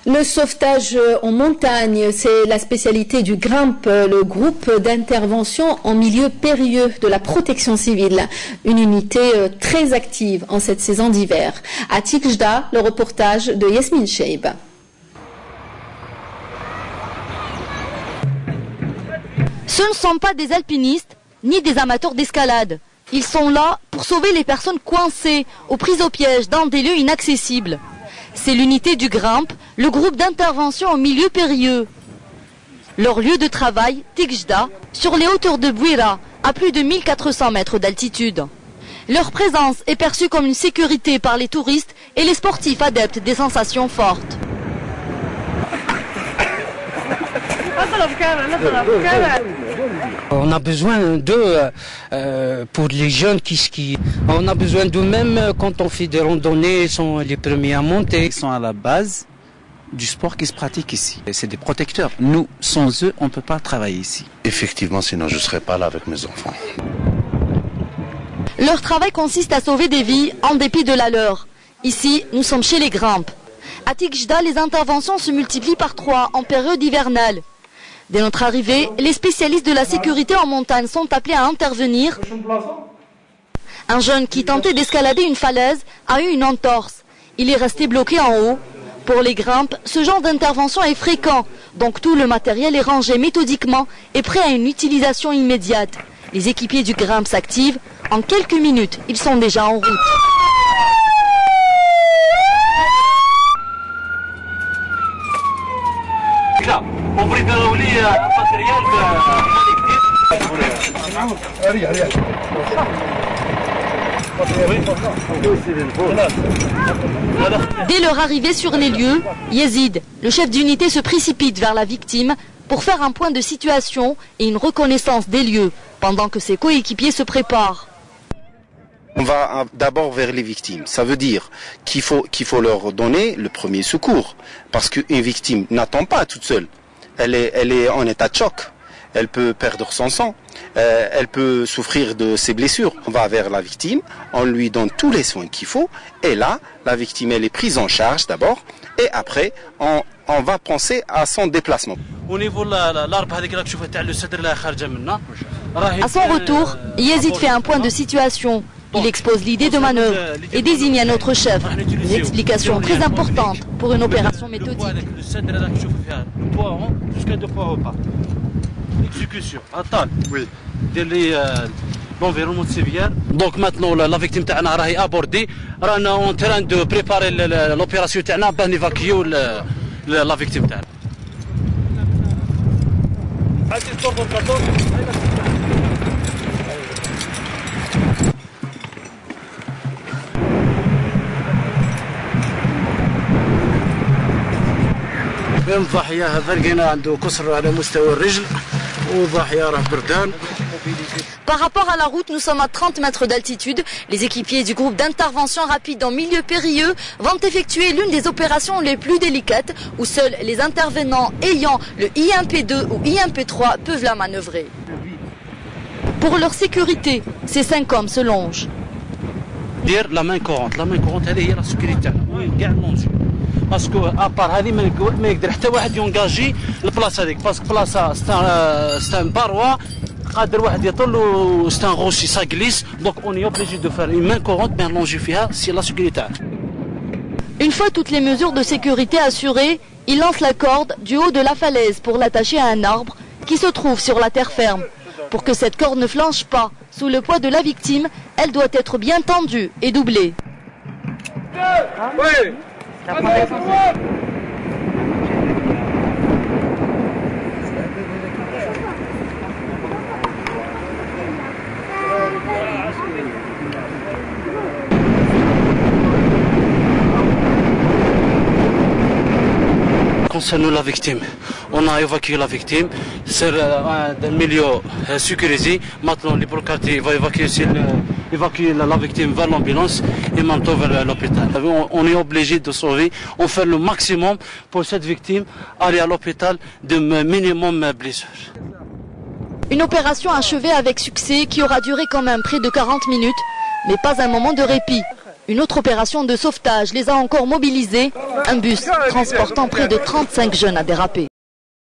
Le sauvetage en montagne, c'est la spécialité du GRIMP, le groupe d'intervention en milieu périlleux de la protection civile. Une unité très active en cette saison d'hiver. À Tikjda, le reportage de Yasmine Cheib. Ce ne sont pas des alpinistes ni des amateurs d'escalade. Ils sont là pour sauver les personnes coincées ou prises au piège dans des lieux inaccessibles. C'est l'unité du GRIMP, le groupe d'intervention en milieu périlleux. Leur lieu de travail, Tikjda, sur les hauteurs de Bouira, à plus de 1400 mètres d'altitude. Leur présence est perçue comme une sécurité par les touristes et les sportifs adeptes des sensations fortes. On a besoin d'eux pour les jeunes qui skient. On a besoin d'eux même quand on fait des randonnées, ils sont les premiers à monter. Ils sont à la base du sport qui se pratique ici. C'est des protecteurs. Nous, sans eux, on ne peut pas travailler ici. Effectivement, sinon je ne serais pas là avec mes enfants. Leur travail consiste à sauver des vies en dépit de la leur. Ici, nous sommes chez les GRIMP. À Tikjda, les interventions se multiplient par 3 en période hivernale. Dès notre arrivée, les spécialistes de la sécurité en montagne sont appelés à intervenir. Un jeune qui tentait d'escalader une falaise a eu une entorse. Il est resté bloqué en haut. Pour les GRIMP, ce genre d'intervention est fréquent, donc tout le matériel est rangé méthodiquement et prêt à une utilisation immédiate. Les équipiers du GRIMP s'activent. En quelques minutes, ils sont déjà en route. Dès leur arrivée sur les lieux, Yazid, le chef d'unité, se précipite vers la victime pour faire un point de situation et une reconnaissance des lieux, pendant que ses coéquipiers se préparent. On va d'abord vers les victimes. Ça veut dire qu'il faut leur donner le premier secours. Parce qu'une victime n'attend pas toute seule. Elle est en état de choc. Elle peut perdre son sang. Elle peut souffrir de ses blessures. On va vers la victime. On lui donne tous les soins qu'il faut. Et là, la victime, elle est prise en charge d'abord. Et après, on va penser à son déplacement. À son retour, Yazid fait un point de situation. Il expose l'idée de manœuvre et désigne un autre chef. Une explication très importante pour une opération méthodique. Oui. L'environnement sévère. Donc maintenant la victime تاعنا راهي abordée. رانا en train de préparer l'opération تاعنا باه نيفاكيو la victime تاعنا. الضحية هذا لقينا عنده كسر على مستوى الرجل وضحية راه بردان. Par rapport à la route, nous sommes à 30 mètres d'altitude. Les équipiers du groupe d'intervention rapide en milieu périlleux vont effectuer l'une des opérations les plus délicates où seuls les intervenants ayant le IMP2 ou IMP3 peuvent la manœuvrer. Pour leur sécurité, ces 5 hommes se longent. Dire la main courante هذه هي la sécurité وين كاع نلونجي باسكو ابار هذه ما يقدر حتى واحد يونجاجي البلاصه هذيك باسكو بلاصه ستان باروا قادر واحد يطل و ستان غوشي سا غليس دونك اون اي اوبليجي دو فار اون مان كورونت بين نلونجي فيها سي لا sécurité. Une fois toutes les mesures de sécurité assurées, il lance la corde du haut de la falaise pour l'attacher à un arbre qui se trouve sur la terre ferme. Pour que cette corde ne flanche pas sous le poids de la victime, elle doit être bien tendue et doublée. Oui. Concernant la victime, on a évacué la victime, c'est un milieu sécurisé. Maintenant, les brocatiers vont évacuer la victime vers l'ambulance et maintenant vers l'hôpital. On est obligé de sauver, on fait le maximum pour cette victime, aller à l'hôpital de minimum blessures. Une opération achevée avec succès qui aura duré quand même près de 40 minutes, mais pas un moment de répit. Une autre opération de sauvetage les a encore mobilisés. Un bus transportant près de 35 jeunes a dérapé.